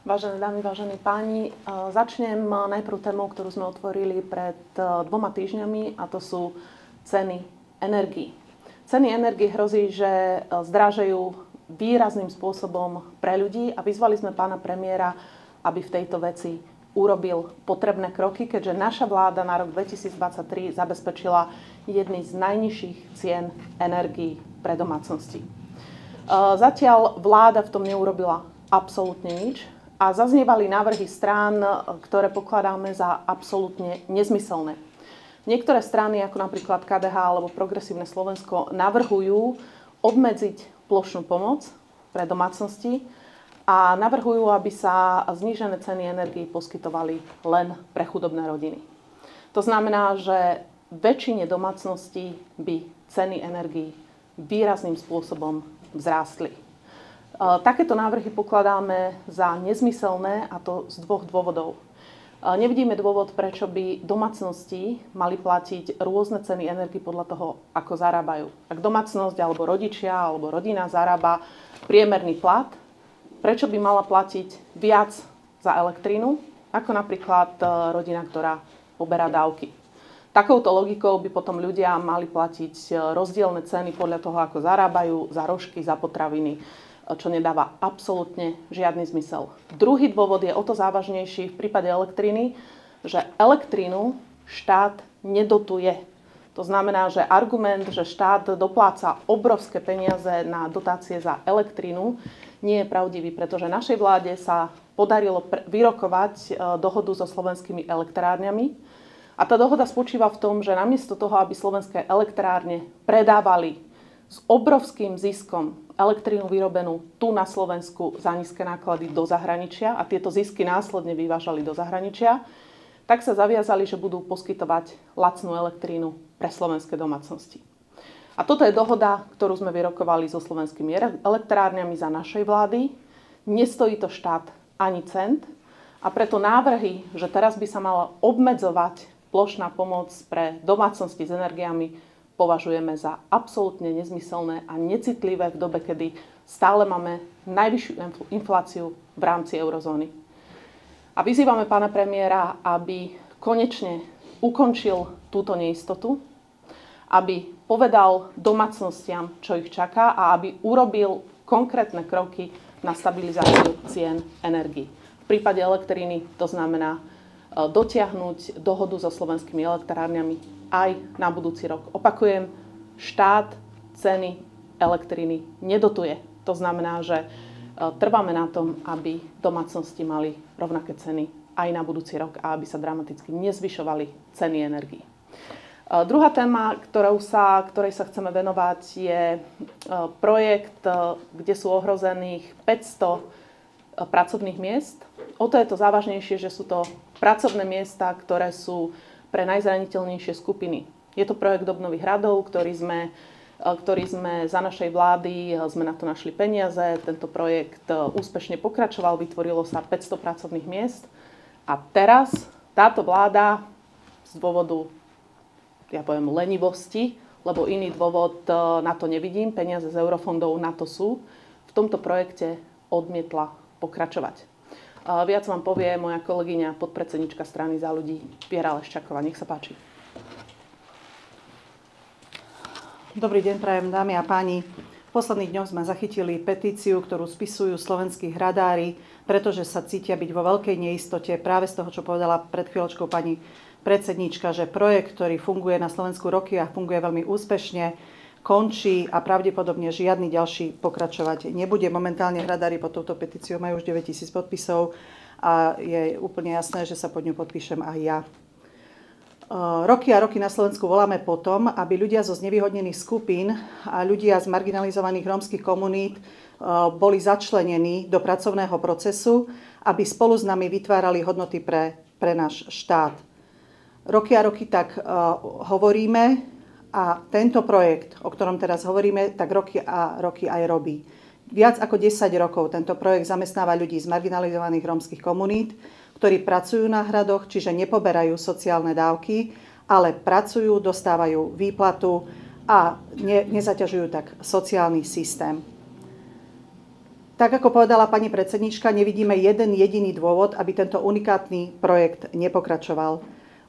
Vážené dámy, vážení páni, začnem najprv témou, ktorú sme otvorili pred 2 týždňami, a to sú ceny energií. Ceny energií hrozí, že zdražejú výrazným spôsobom pre ľudí a vyzvali sme pána premiéra, aby v tejto veci urobil potrebné kroky, keďže naša vláda na rok 2023 zabezpečila jedny z najnižších cien energií pre domácnosti. Zatiaľ vláda v tom neurobila absolútne nič a zaznievali návrhy strán, ktoré pokladáme za absolútne nezmyselné. Niektoré strany, ako napríklad KDH alebo Progresívne Slovensko, navrhujú obmedziť plošnú pomoc pre domácnosti a navrhujú, aby sa znížené ceny energií poskytovali len pre chudobné rodiny. To znamená, že väčšine domácností by ceny energií výrazným spôsobom vzrástli. Takéto návrhy pokladáme za nezmyselné, a to z 2 dôvodov. Nevidíme dôvod, prečo by domácnosti mali platiť rôzne ceny energií podľa toho, ako zarábajú. Ak domácnosť alebo rodičia alebo rodina zarába priemerný plat, prečo by mala platiť viac za elektrínu, ako napríklad rodina, ktorá poberá dávky. Takouto logikou by potom ľudia mali platiť rozdielne ceny podľa toho, ako zarábajú, za rožky, za potraviny, čo nedáva absolútne žiadny zmysel. Druhý dôvod je o to závažnejší v prípade elektriny, že elektrínu štát nedotuje. To znamená, že argument, že štát dopláca obrovské peniaze na dotácie za elektrínu, nie je pravdivý, pretože našej vláde sa podarilo vyrokovať dohodu so slovenskými elektrárňami. A tá dohoda spočíva v tom, že namiesto toho, aby slovenské elektrárne predávali s obrovským ziskom elektrínu vyrobenú tu na Slovensku za nízke náklady do zahraničia a tieto zisky následne vyvážali do zahraničia, tak sa zaviazali, že budú poskytovať lacnú elektrínu pre slovenské domácnosti. A toto je dohoda, ktorú sme vyrokovali so slovenskými elektrárňami za našej vlády. Nestojí to štát ani cent a preto návrhy, že teraz by sa mala obmedzovať plošná pomoc pre domácnosti s energiami, považujeme za absolútne nezmyselné a necitlivé v dobe, kedy stále máme najvyššiu infláciu v rámci eurozóny. A vyzývame pána premiéra, aby konečne ukončil túto neistotu, aby povedal domácnostiam, čo ich čaká a aby urobil konkrétne kroky na stabilizáciu cien energií. V prípade elektriny to znamená dotiahnuť dohodu so slovenskými elektrárňami aj na budúci rok. Opakujem, štát ceny elektriny nedotuje. To znamená, že trváme na tom, aby domácnosti mali rovnaké ceny aj na budúci rok a aby sa dramaticky nezvyšovali ceny energií. Druhá téma, ktorej sa chceme venovať, je projekt, kde sú ohrozených 500 pracovných miest. O to je to závažnejšie, že sú to pracovné miesta, ktoré sú pre najzraniteľnejšie skupiny. Je to projekt obnovy hradov, ktorý sme za našej vlády, sme na to našli peniaze. Tento projekt úspešne pokračoval, vytvorilo sa 500 pracovných miest. A teraz táto vláda z dôvodu, ja poviem, lenivosti, lebo iný dôvod na to nevidím, peniaze z eurofondov na to sú, v tomto projekte odmietla pokračovať. Viac vám povie moja kolegyňa, podpredsednička strany Za ľudí, Viera Leščáková. Nech sa páči. Dobrý deň, prajem dámy a páni. V posledných dňoch sme zachytili petíciu, ktorú spisujú slovenskí hradári, pretože sa cítia byť vo veľkej neistote práve z toho, čo povedala pred chvíľočkou pani predsednička, že projekt, ktorý funguje na Slovensku roky a funguje veľmi úspešne, končí a pravdepodobne žiadny ďalší pokračovať nebude. Momentálne hradári pod touto petíciou majú už 9 000 podpisov a je úplne jasné, že sa pod ňu podpíšem aj ja. Roky a roky na Slovensku voláme potom, aby ľudia zo znevýhodnených skupín a ľudia z marginalizovaných rómskych komunít boli začlenení do pracovného procesu, aby spolu s nami vytvárali hodnoty pre náš štát. Roky a roky tak hovoríme, a tento projekt, o ktorom teraz hovoríme, tak roky a roky aj robí. Viac ako 10 rokov tento projekt zamestnáva ľudí z marginalizovaných rómskych komunít, ktorí pracujú na hradoch, čiže nepoberajú sociálne dávky, ale pracujú, dostávajú výplatu a nezaťažujú tak sociálny systém. Tak ako povedala pani predsednička, nevidíme jeden jediný dôvod, aby tento unikátny projekt nepokračoval.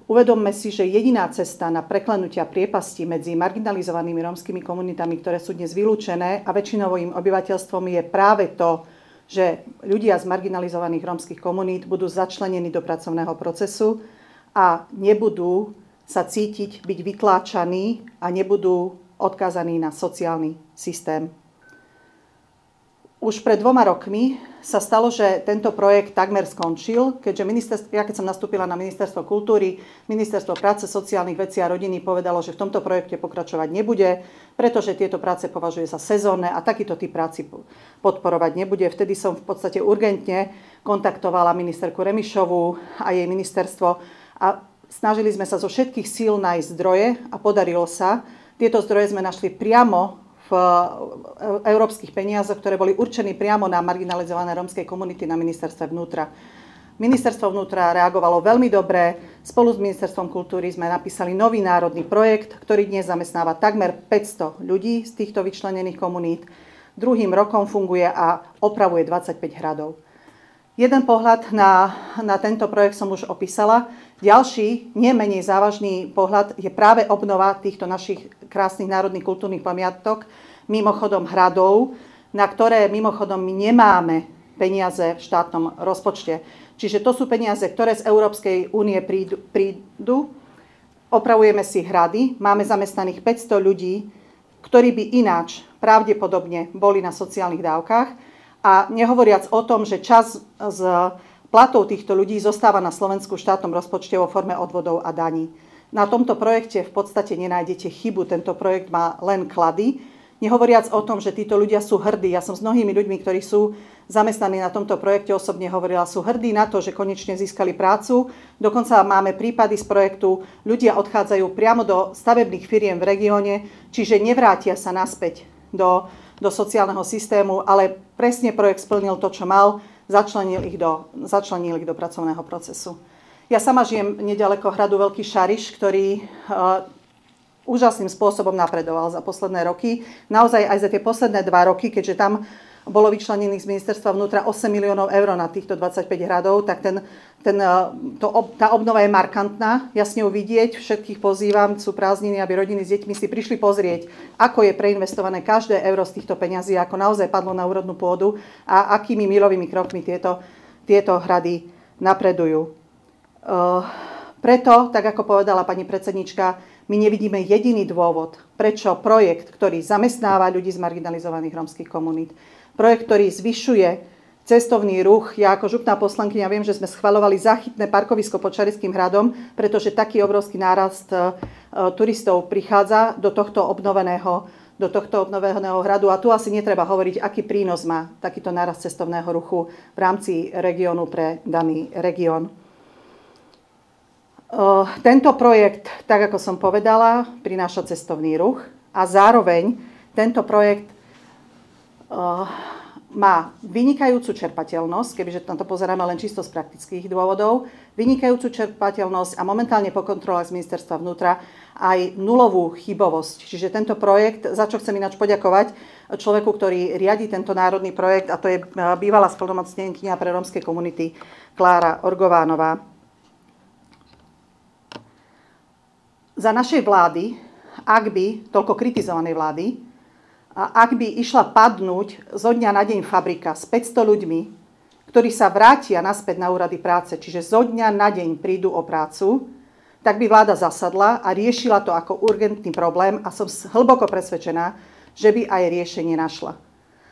Uvedomme si, že jediná cesta na preklenutia priepasti medzi marginalizovanými rómskymi komunitami, ktoré sú dnes vylúčené, a väčšinovým obyvateľstvom je práve to, že ľudia z marginalizovaných rómskych komunít budú začlenení do pracovného procesu a nebudú sa cítiť byť vytláčaní a nebudú odkázaní na sociálny systém. Už pred 2 rokmi sa stalo, že tento projekt takmer skončil, keďže keď som nastúpila na Ministerstvo kultúry, Ministerstvo práce, sociálnych vecí a rodiny povedalo, že v tomto projekte pokračovať nebude, pretože tieto práce považuje za sezónne a takýto typ práci podporovať nebude. Vtedy som v podstate urgentne kontaktovala ministerku Remišovú a jej ministerstvo a snažili sme sa zo všetkých síl nájsť zdroje a podarilo sa. Tieto zdroje sme našli priamo v európskych peniazoch, ktoré boli určené priamo na marginalizované rómske komunity na ministerstve vnútra. Ministerstvo vnútra reagovalo veľmi dobre. Spolu s Ministerstvom kultúry sme napísali nový národný projekt, ktorý dnes zamestnáva takmer 500 ľudí z týchto vyčlenených komunít. 2. rokom funguje a opravuje 25 hradov. Jeden pohľad na tento projekt som už opísala. Ďalší, nie menej závažný pohľad je práve obnova týchto našich krásnych národných kultúrnych pamiatok, mimochodom hradov, na ktoré mimochodom my nemáme peniaze v štátnom rozpočte. Čiže to sú peniaze, ktoré z Európskej únie prídu. Opravujeme si hrady, máme zamestnaných 500 ľudí, ktorí by ináč pravdepodobne boli na sociálnych dávkach. A nehovoriac o tom, že čas z platov týchto ľudí zostáva na Slovensku štátnom rozpočte vo forme odvodov a daní. Na tomto projekte v podstate nenájdete chybu. Tento projekt má len klady. Nehovoriac o tom, že títo ľudia sú hrdí. Ja som s mnohými ľuďmi, ktorí sú zamestnaní na tomto projekte, osobne hovorila, sú hrdí na to, že konečne získali prácu. Dokonca máme prípady z projektu, ľudia odchádzajú priamo do stavebných firiem v regióne, čiže nevrátia sa naspäť do sociálneho systému, ale presne projekt splnil to, čo mal, začlenil ich do pracovného procesu. Ja sama žijem nedaleko hradu Veľký Šariš, ktorý úžasným spôsobom napredoval za posledné roky. Naozaj aj za tie posledné 2 roky, keďže tam bolo vyčlenených z ministerstva vnútra 8 miliónov eur na týchto 25 hradov, tak tá obnova je markantná. Jasne ju vidieť, všetkých pozývam, sú prázdniny, aby rodiny s deťmi si prišli pozrieť, ako je preinvestované každé euro z týchto peňazí, ako naozaj padlo na úrodnú pôdu a akými milovými krokmi tieto hrady napredujú. Preto, tak ako povedala pani predsednička, my nevidíme jediný dôvod, prečo projekt, ktorý zamestnáva ľudí z marginalizovaných rómskych komunít, projekt, ktorý zvyšuje cestovný ruch. Ja ako župná poslankyňa viem, že sme schvaľovali záchytné parkovisko pod Šarišským hradom, pretože taký obrovský nárast turistov prichádza do tohto obnoveného hradu. A tu asi netreba hovoriť, aký prínos má takýto nárast cestovného ruchu v rámci regiónu pre daný región. Tento projekt, tak ako som povedala, prináša cestovný ruch a zároveň tento projekt má vynikajúcu čerpateľnosť, kebyže na to pozeráme len čisto z praktických dôvodov, vynikajúcu čerpateľnosť a momentálne po kontrole z ministerstva vnútra aj nulovú chybovosť. Čiže tento projekt, za čo chcem ináč poďakovať človeku, ktorý riadi tento národný projekt, a to je bývalá splnomocnenkyňa pre rómske komunity Klára Orgovánová. Za našej vlády, toľko kritizovanej vlády, ak by išla padnúť zo dňa na deň fabrika s 500 ľuďmi, ktorí sa vrátia naspäť na úrady práce, čiže zo dňa na deň prídu o prácu, tak by vláda zasadla a riešila to ako urgentný problém a som hlboko presvedčená, že by aj riešenie našla.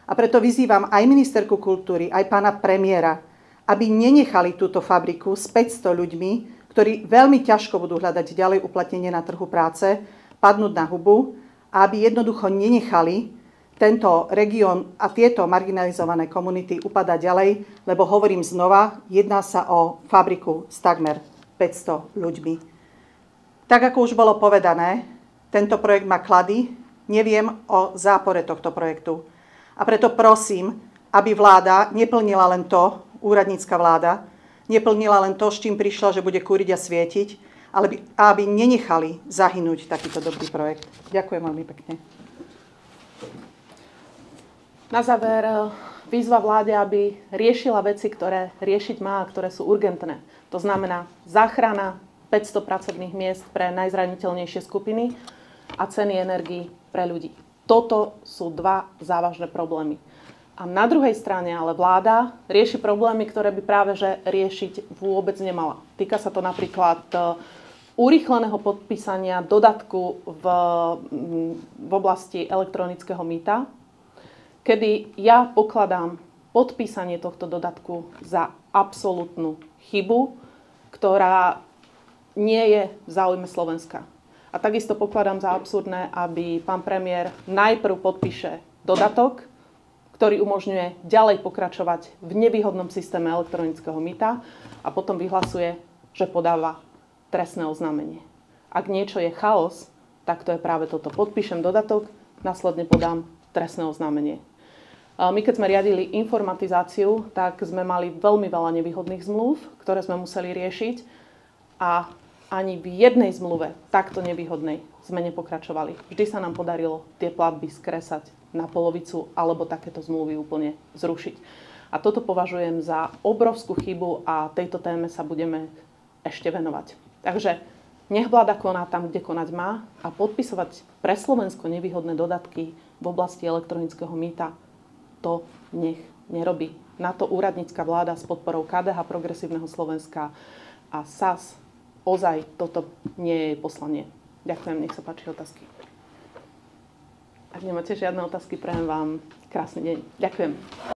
A preto vyzývam aj ministerku kultúry, aj pána premiéra, aby nenechali túto fabriku s 500 ľuďmi, ktorí veľmi ťažko budú hľadať ďalej uplatnenie na trhu práce, padnúť na hubu, a aby jednoducho nenechali tento región a tieto marginalizované komunity upadať ďalej, lebo hovorím znova, jedná sa o fabriku s takmer 500 ľuďmi. Tak ako už bolo povedané, tento projekt má klady, neviem o zápore tohto projektu. A preto prosím, aby vláda neplnila len to, úradnícka vláda, neplnila len to, s čím prišla, že bude kúriť a svietiť, ale aby nenechali zahynúť takýto dobrý projekt. Ďakujem veľmi pekne. Na záver výzva vláde, aby riešila veci, ktoré riešiť má a ktoré sú urgentné. To znamená záchrana 500 pracovných miest pre najzraniteľnejšie skupiny a ceny energií pre ľudí. Toto sú dva závažné problémy. A na druhej strane ale vláda rieši problémy, ktoré by práve že riešiť vôbec nemala. Týka sa to napríklad urýchleného podpísania dodatku v oblasti elektronického mýta, kedy ja pokladám podpísanie tohto dodatku za absolútnu chybu, ktorá nie je v záujme Slovenska. A takisto pokladám za absurdné, aby pán premiér najprv podpíše dodatok, ktorý umožňuje ďalej pokračovať v nevýhodnom systéme elektronického mýta a potom vyhlasuje, že podáva trestné oznámenie. Ak niečo je chaos, tak to je práve toto. Podpíšem dodatok, následne podám trestné oznámenie. My keď sme riadili informatizáciu, tak sme mali veľmi veľa nevýhodných zmluv, ktoré sme museli riešiť a ani v jednej zmluve takto nevýhodnej sme nepokračovali. Vždy sa nám podarilo tie platby skresať na polovicu alebo takéto zmluvy úplne zrušiť. A toto považujem za obrovskú chybu a tejto téme sa budeme ešte venovať. Takže nech vláda koná tam, kde konať má a podpisovať pre Slovensko nevýhodné dodatky v oblasti elektronického mýta, to nech nerobí. Na to úradnícka vláda s podporou KDH Progresívneho Slovenska a SAS ozaj toto nie je jej poslanie. Ďakujem, nech sa páči otázky. Ak nemáte žiadne otázky, prajem vám krásny deň. Ďakujem.